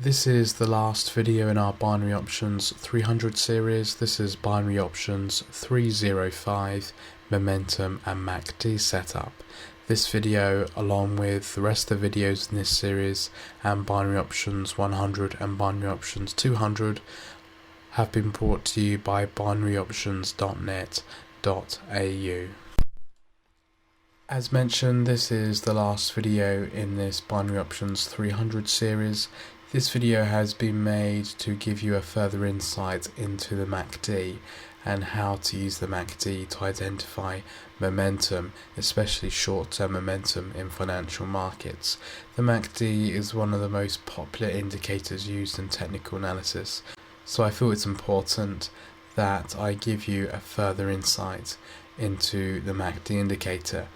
This is the last video in our binary options 300 series. This is binary options 305, momentum and MACD setup. This video, along with the rest of the videos in this series and binary options 100 and binary options 200, have been brought to you by binaryoptions.net.au. As mentioned, this is the last video in this binary options 300 series. This video has been made to give you a further insight into the MACD and how to use the MACD to identify momentum, especially short-term momentum in financial markets. The MACD is one of the most popular indicators used in technical analysis, so I feel it's important that I give you a further insight into the MACD indicator.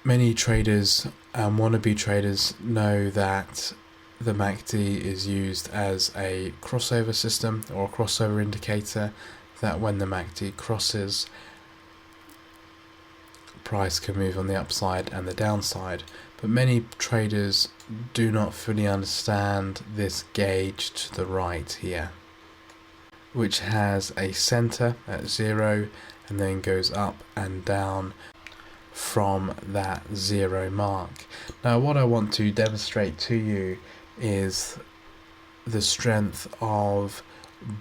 Many traders and wannabe traders know that the MACD is used as a crossover system or a crossover indicator, that when the MACD crosses, price can move on the upside and the downside. But many traders do not fully understand this gauge to the right here, which has a center at 0 and then goes up and down from that 0 mark. Now what I want to demonstrate to you is the strength of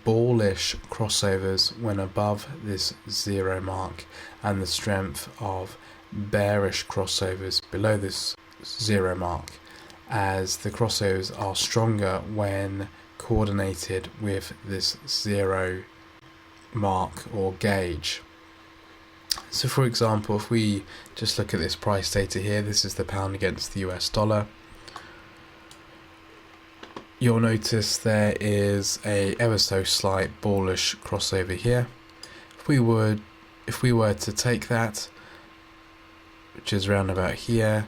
bullish crossovers when above this 0 mark and the strength of bearish crossovers below this 0 mark, as the crossovers are stronger when coordinated with this 0 mark or gauge. So for example, if we just look at this price data here, this is the pound against the US dollar. You'll notice there is a ever so slight bullish crossover here. If we were to take that, which is round about here,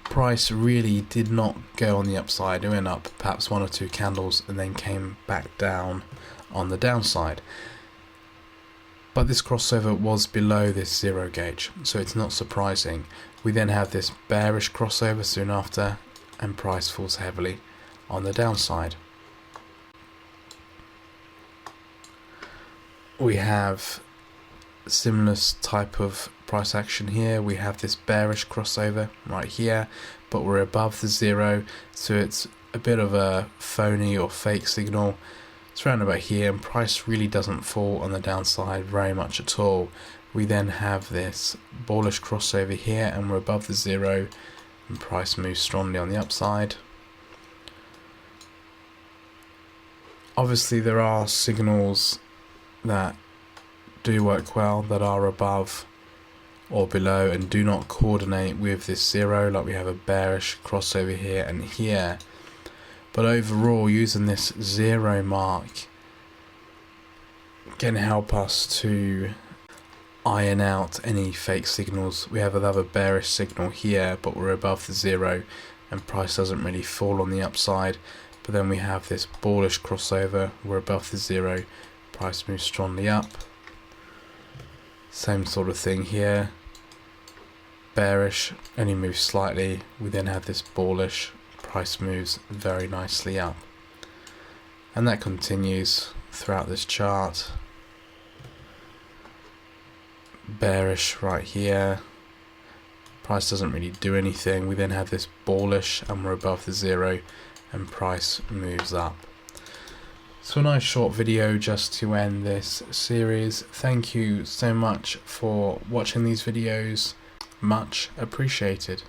price really did not go on the upside. It went up perhaps 1 or 2 candles and then came back down on the downside. But this crossover was below this 0 gauge, so it's not surprising. We then have this bearish crossover soon after, and price falls heavily on the downside. We have similar type of price action here. We have this bearish crossover right here, but we're above the 0, so it's a bit of a phony or fake signal. It's around about here, and price really doesn't fall on the downside very much at all. We then have this bullish crossover here, and we're above the 0, and price moves strongly on the upside. Obviously there are signals that do work well, that are above or below and do not coordinate with this 0, like we have a bearish crossover here and here. But overall, using this 0 mark can help us to iron out any fake signals. We have another bearish signal here, but we're above the 0 and price doesn't really fall on the upside. But then we have this bullish crossover, we're above the 0, price moves strongly up. Same sort of thing here, bearish, only moves slightly. We then have this bullish, price moves very nicely up, and that continues throughout this chart. Bearish right here, price doesn't really do anything. We then have this bullish and we're above the 0 and price moves up. So a nice short video just to end this series. Thank you so much for watching these videos, much appreciated.